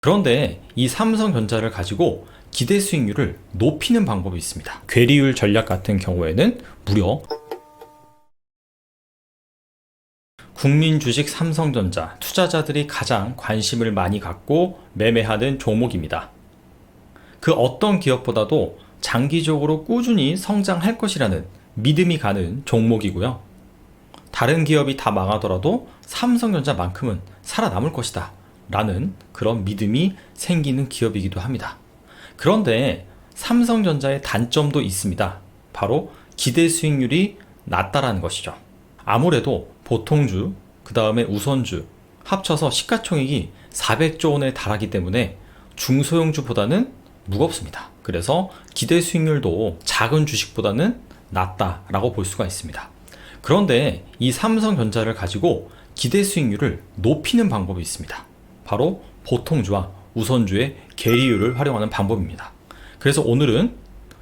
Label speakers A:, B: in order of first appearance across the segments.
A: 그런데 이 삼성전자를 가지고 기대 수익률을 높이는 방법이 있습니다. 괴리율 전략 같은 경우에는 무려 국민 주식 삼성전자 투자자들이 가장 관심을 많이 갖고 매매하는 종목입니다. 그 어떤 기업보다도 장기적으로 꾸준히 성장할 것이라는 믿음이 가는 종목이고요. 다른 기업이 다 망하더라도 삼성전자만큼은 살아남을 것이다 라는 그런 믿음이 생기는 기업이기도 합니다. 그런데 삼성전자의 단점도 있습니다. 바로 기대 수익률이 낮다라는 것이죠. 아무래도 보통주, 그 다음에 우선주 합쳐서 시가총액이 400조 원에 달하기 때문에 중소형주보다는 무겁습니다. 그래서 기대 수익률도 작은 주식보다는 낮다라고 볼 수가 있습니다. 그런데 이 삼성전자를 가지고 기대 수익률을 높이는 방법이 있습니다. 바로 보통주와 우선주의 괴리율을 활용하는 방법입니다. 그래서 오늘은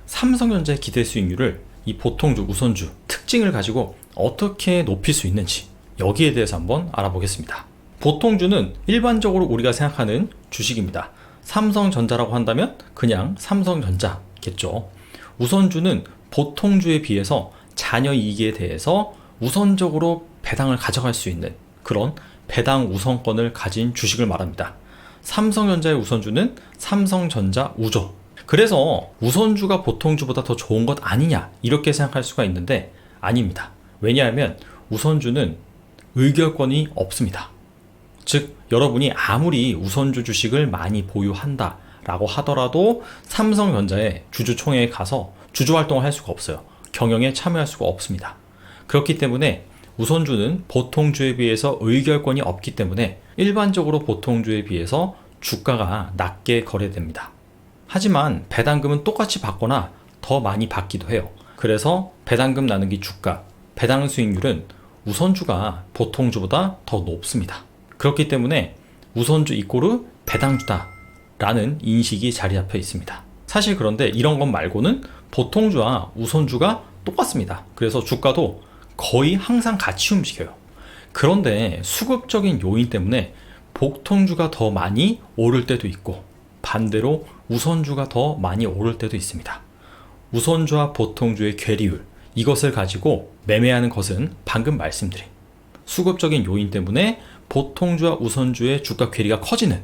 A: 삼성전자의 기대 수익률을 이 보통주, 우선주 특징을 가지고 어떻게 높일 수 있는지 여기에 대해서 한번 알아보겠습니다. 보통주는 일반적으로 우리가 생각하는 주식입니다. 삼성전자라고 한다면 그냥 삼성전자겠죠. 우선주는 보통주에 비해서 잔여 이익에 대해서 우선적으로 배당을 가져갈 수 있는 그런 배당 우선권을 가진 주식을 말합니다. 삼성전자의 우선주는 삼성전자 우조. 그래서 우선주가 보통주보다 더 좋은 것 아니냐 이렇게 생각할 수가 있는데 아닙니다. 왜냐하면 우선주는 의결권이 없습니다. 즉 여러분이 아무리 우선주 주식을 많이 보유한다 라고 하더라도 삼성전자의 주주총회에 가서 주주활동을 할 수가 없어요. 경영에 참여할 수가 없습니다. 그렇기 때문에 우선주는 보통주에 비해서 의결권이 없기 때문에 일반적으로 보통주에 비해서 주가가 낮게 거래됩니다. 하지만 배당금은 똑같이 받거나 더 많이 받기도 해요. 그래서 배당금 나누기 주가, 배당 수익률은 우선주가 보통주보다 더 높습니다. 그렇기 때문에 우선주 이꼬르 배당주다 라는 인식이 자리 잡혀 있습니다. 사실 그런데 이런 것 말고는 보통주와 우선주가 똑같습니다. 그래서 주가도 거의 항상 같이 움직여요. 그런데 수급적인 요인 때문에 보통주가 더 많이 오를 때도 있고 반대로 우선주가 더 많이 오를 때도 있습니다. 우선주와 보통주의 괴리율, 이것을 가지고 매매하는 것은 방금 말씀드린 수급적인 요인 때문에 보통주와 우선주의 주가 괴리가 커지는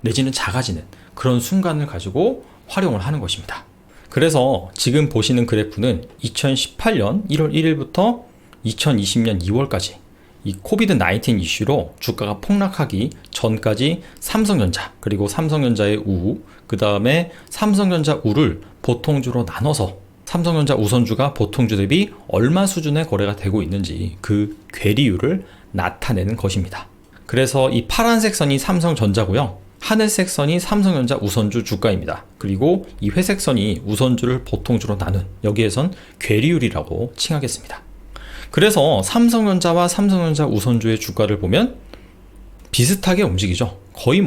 A: 내지는 작아지는 그런 순간을 가지고 활용을 하는 것입니다. 그래서 지금 보시는 그래프는 2018년 1월 1일부터 2020년 2월까지 이 코비드-19 이슈로 주가가 폭락하기 전까지 삼성전자 그리고 삼성전자의 우, 그 다음에 삼성전자 우를 보통주로 나눠서 삼성전자 우선주가 보통주 대비 얼마 수준의 거래가 되고 있는지 그 괴리율을 나타내는 것입니다. 그래서 이 파란색 선이 삼성전자고요. 하늘색 선이 삼성전자 우선주 주가입니다. 그리고 이 회색 선이 우선주를 보통주로 나눈 여기에선 괴리율이라고 칭하겠습니다. 그래서 삼성전자와 삼성전자 우선주의 주가를 보면 비슷하게 움직이죠. 거의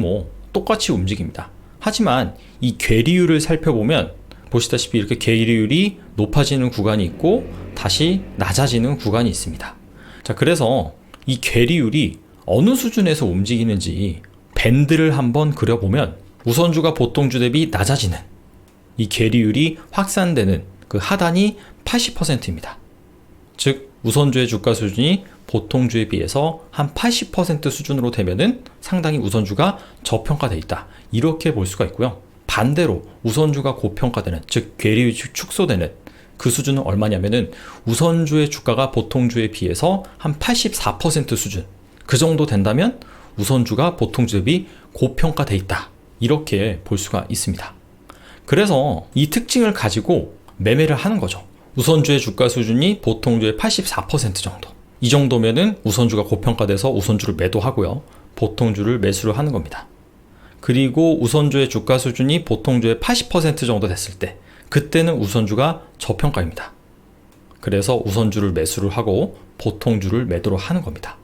A: 똑같이 움직입니다. 하지만 이 괴리율을 살펴보면 보시다시피 이렇게 괴리율이 높아지는 구간이 있고 다시 낮아지는 구간이 있습니다. 자, 그래서 이 괴리율이 어느 수준에서 움직이는지 밴드를 한번 그려보면 우선주가 보통주 대비 낮아지는 이 괴리율이 확산되는 그 하단이 80%입니다. 즉 우선주의 주가 수준이 보통주에 비해서 한 80% 수준으로 되면은 상당히 우선주가 저평가되어 있다. 이렇게 볼 수가 있고요. 반대로 우선주가 고평가되는 즉 괴리율이 축소되는 그 수준은 얼마냐면은 우선주의 주가가 보통주에 비해서 한 84% 수준 그 정도 된다면 우선주가 보통주 대비 고평가되어 있다. 이렇게 볼 수가 있습니다. 그래서 이 특징을 가지고 매매를 하는 거죠. 우선주의 주가 수준이 보통주의 84% 정도. 이 정도면은 우선주가 고평가돼서 우선주를 매도하고요. 보통주를 매수를 하는 겁니다. 그리고 우선주의 주가 수준이 보통주의 80% 정도 됐을 때 그때는 우선주가 저평가입니다. 그래서 우선주를 매수를 하고 보통주를 매도를 하는 겁니다.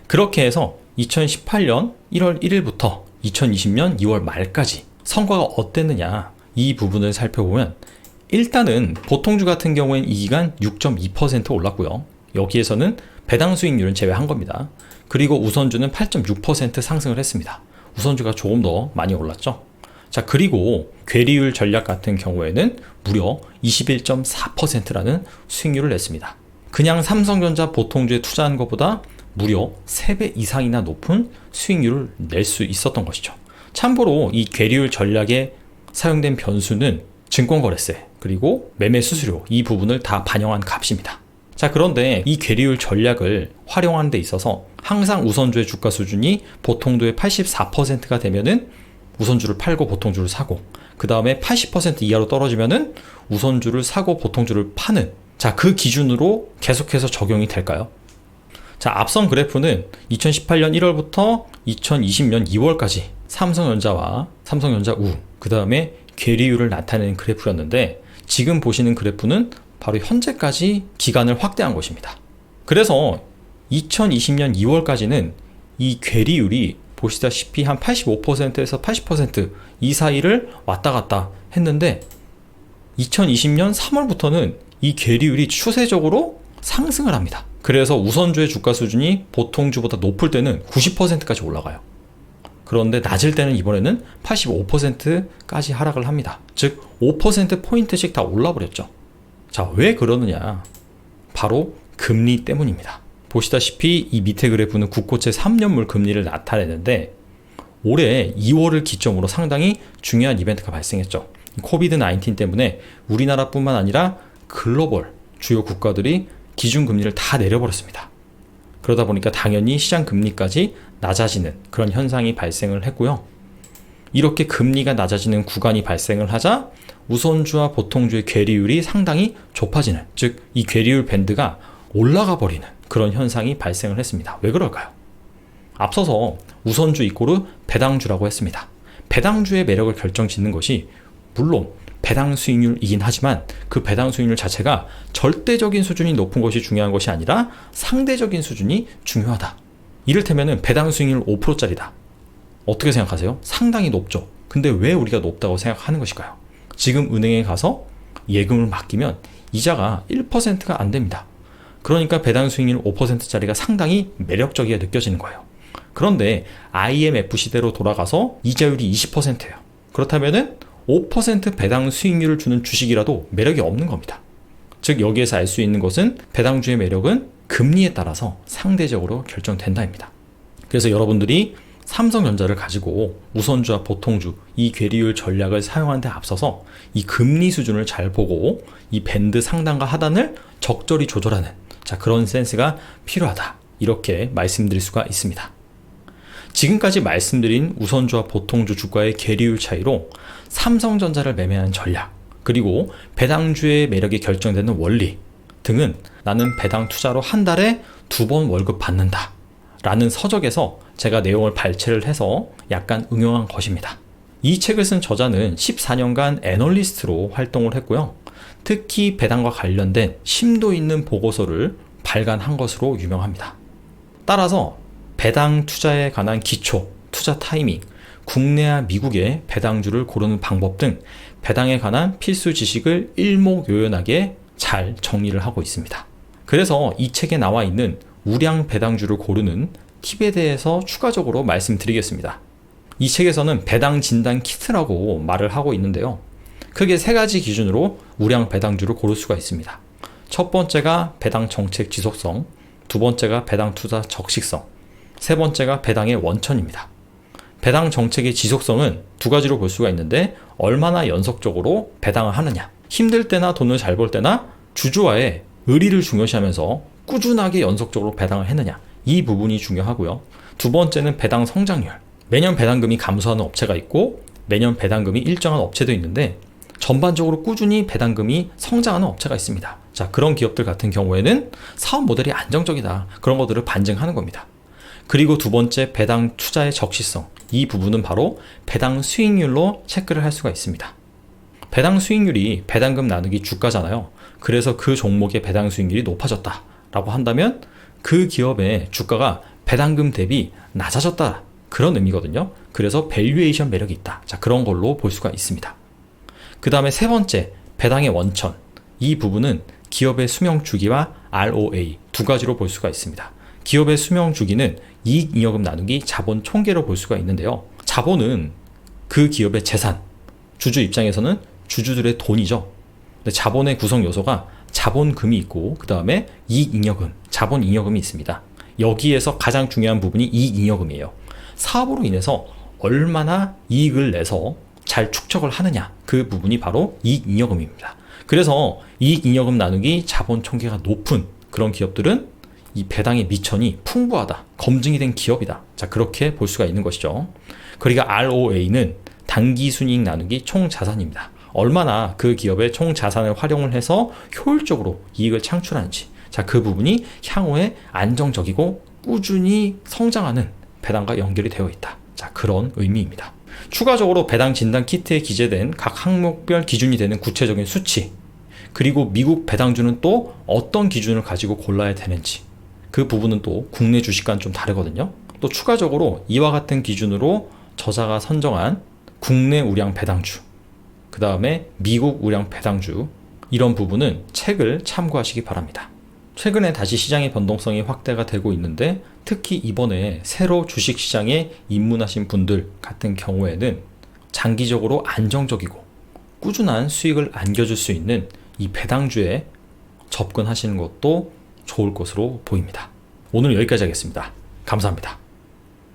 A: 그렇게 해서 2018년 1월 1일부터 2020년 2월 말까지 성과가 어땠느냐 이 부분을 살펴보면 일단은 보통주 같은 경우엔 이 기간 6.2% 올랐고요. 여기에서는 배당 수익률은 제외한 겁니다. 그리고 우선주는 8.6% 상승을 했습니다. 우선주가 조금 더 많이 올랐죠. 자, 그리고 괴리율 전략 같은 경우에는 무려 21.4%라는 수익률을 냈습니다. 그냥 삼성전자 보통주에 투자한 것보다 무려 3배 이상이나 높은 수익률을 낼 수 있었던 것이죠. 참고로 이 괴리율 전략에 사용된 변수는 증권거래세 그리고 매매 수수료 이 부분을 다 반영한 값입니다. 자, 그런데 이 괴리율 전략을 활용하는 데 있어서 항상 우선주의 주가 수준이 보통주의 84%가 되면은 우선주를 팔고 보통주를 사고, 그 다음에 80% 이하로 떨어지면은 우선주를 사고 보통주를 파는, 자, 그 기준으로 계속해서 적용이 될까요? 자, 앞선 그래프는 2018년 1월부터 2020년 2월까지 삼성전자와 삼성전자 우, 그 다음에 괴리율을 나타내는 그래프였는데, 지금 보시는 그래프는 바로 현재까지 기간을 확대한 것입니다. 그래서 2020년 2월까지는 이 괴리율이 보시다시피 한 85%에서 80% 사이를 왔다 갔다 했는데, 2020년 3월부터는 이 괴리율이 추세적으로 상승을 합니다. 그래서 우선주의 주가 수준이 보통주보다 높을 때는 90%까지 올라가요. 그런데 낮을 때는 이번에는 85%까지 하락을 합니다. 즉 5%포인트씩 다 올라버렸죠. 자, 왜 그러느냐? 바로 금리 때문입니다. 보시다시피 이 밑에 그래프는 국고채 3년물 금리를 나타내는데, 올해 2월을 기점으로 상당히 중요한 이벤트가 발생했죠. 코비드-19 때문에 우리나라뿐만 아니라 글로벌 주요 국가들이 기준금리를 다 내려버렸습니다. 그러다 보니까 당연히 시장 금리까지 낮아지는 그런 현상이 발생을 했고요. 이렇게 금리가 낮아지는 구간이 발생을 하자 우선주와 보통주의 괴리율이 상당히 좁아지는, 즉 이 괴리율 밴드가 올라가 버리는 그런 현상이 발생을 했습니다. 왜 그럴까요? 앞서서 우선주 이꼬르 배당주라고 했습니다. 배당주의 매력을 결정짓는 것이 물론 배당 수익률이긴 하지만, 그 배당 수익률 자체가 절대적인 수준이 높은 것이 중요한 것이 아니라 상대적인 수준이 중요하다. 이를테면 배당 수익률 5%짜리다. 어떻게 생각하세요? 상당히 높죠. 근데 왜 우리가 높다고 생각하는 것일까요? 지금 은행에 가서 예금을 맡기면 이자가 1%가 안 됩니다. 그러니까 배당 수익률 5%짜리가 상당히 매력적이게 느껴지는 거예요. 그런데 IMF 시대로 돌아가서 이자율이 20%예요. 그렇다면은 5% 배당 수익률을 주는 주식이라도 매력이 없는 겁니다. 즉 여기에서 알 수 있는 것은 배당주의 매력은 금리에 따라서 상대적으로 결정된다입니다. 그래서 여러분들이 삼성전자를 가지고 우선주와 보통주 이 괴리율 전략을 사용하는 데 앞서서 이 금리 수준을 잘 보고 이 밴드 상단과 하단을 적절히 조절하는, 자, 그런 센스가 필요하다, 이렇게 말씀드릴 수가 있습니다. 지금까지 말씀드린 우선주와 보통주 주가의 괴리율 차이로 삼성전자를 매매하는 전략, 그리고 배당주의 매력이 결정되는 원리 등은 나는 배당 투자로 한 달에 2번 월급 받는다 라는 서적에서 제가 내용을 발췌를 해서 약간 응용한 것입니다. 이 책을 쓴 저자는 14년간 애널리스트로 활동을 했고요. 특히 배당과 관련된 심도 있는 보고서를 발간한 것으로 유명합니다. 따라서 배당 투자에 관한 기초, 투자 타이밍, 국내와 미국의 배당주를 고르는 방법 등 배당에 관한 필수 지식을 일목요연하게 잘 정리를 하고 있습니다. 그래서 이 책에 나와 있는 우량 배당주를 고르는 팁에 대해서 추가적으로 말씀드리겠습니다. 이 책에서는 배당 진단 키트라고 말을 하고 있는데요. 크게 3가지 기준으로 우량 배당주를 고를 수가 있습니다. 첫 번째가 배당 정책 지속성, 두 번째가 배당 투자 적식성, 세 번째가 배당의 원천입니다. 배당 정책의 지속성은 2가지로 볼 수가 있는데, 얼마나 연속적으로 배당을 하느냐, 힘들 때나 돈을 잘 벌 때나 주주와의 의리를 중요시하면서 꾸준하게 연속적으로 배당을 했느냐, 이 부분이 중요하고요. 두 번째는 배당 성장률. 매년 배당금이 감소하는 업체가 있고 매년 배당금이 일정한 업체도 있는데, 전반적으로 꾸준히 배당금이 성장하는 업체가 있습니다. 자, 그런 기업들 같은 경우에는 사업 모델이 안정적이다, 그런 것들을 반증하는 겁니다. 그리고 두 번째, 배당 투자의 적시성. 이 부분은 바로 배당 수익률로 체크를 할 수가 있습니다. 배당 수익률이 배당금 나누기 주가잖아요. 그래서 그 종목의 배당 수익률이 높아졌다 라고 한다면 그 기업의 주가가 배당금 대비 낮아졌다, 그런 의미거든요. 그래서 밸류에이션 매력이 있다, 자, 그런 걸로 볼 수가 있습니다. 그 다음에 세 번째, 배당의 원천. 이 부분은 기업의 수명 주기와 ROA 2가지로 볼 수가 있습니다. 기업의 수명 주기는 이익 잉여금 나누기 자본 총계로 볼 수가 있는데요. 자본은 그 기업의 재산, 주주 입장에서는 주주들의 돈이죠. 근데 자본의 구성 요소가 자본금이 있고 그 다음에 이익잉여금, 자본잉여금이 있습니다. 여기에서 가장 중요한 부분이 이익잉여금이에요. 사업으로 인해서 얼마나 이익을 내서 잘 축적을 하느냐, 그 부분이 바로 이익잉여금입니다. 그래서 이익잉여금 나누기 자본 총계가 높은 그런 기업들은 이 배당의 미천이 풍부하다, 검증이 된 기업이다. 자, 그렇게 볼 수가 있는 것이죠. 그러니까 ROA는 당기순이익 나누기 총자산입니다. 얼마나 그 기업의 총자산을 활용을 해서 효율적으로 이익을 창출하는지, 자, 그 부분이 향후에 안정적이고 꾸준히 성장하는 배당과 연결이 되어 있다. 자, 그런 의미입니다. 추가적으로 배당 진단 키트에 기재된 각 항목별 기준이 되는 구체적인 수치, 그리고 미국 배당주는 또 어떤 기준을 가지고 골라야 되는지, 그 부분은 또 국내 주식과는 좀 다르거든요. 또 추가적으로 이와 같은 기준으로 저자가 선정한 국내 우량 배당주, 그 다음에 미국 우량 배당주, 이런 부분은 책을 참고하시기 바랍니다. 최근에 다시 시장의 변동성이 확대가 되고 있는데, 특히 이번에 새로 주식시장에 입문하신 분들 같은 경우에는 장기적으로 안정적이고 꾸준한 수익을 안겨줄 수 있는 이 배당주에 접근하시는 것도 좋을 것으로 보입니다. 오늘 여기까지 하겠습니다. 감사합니다.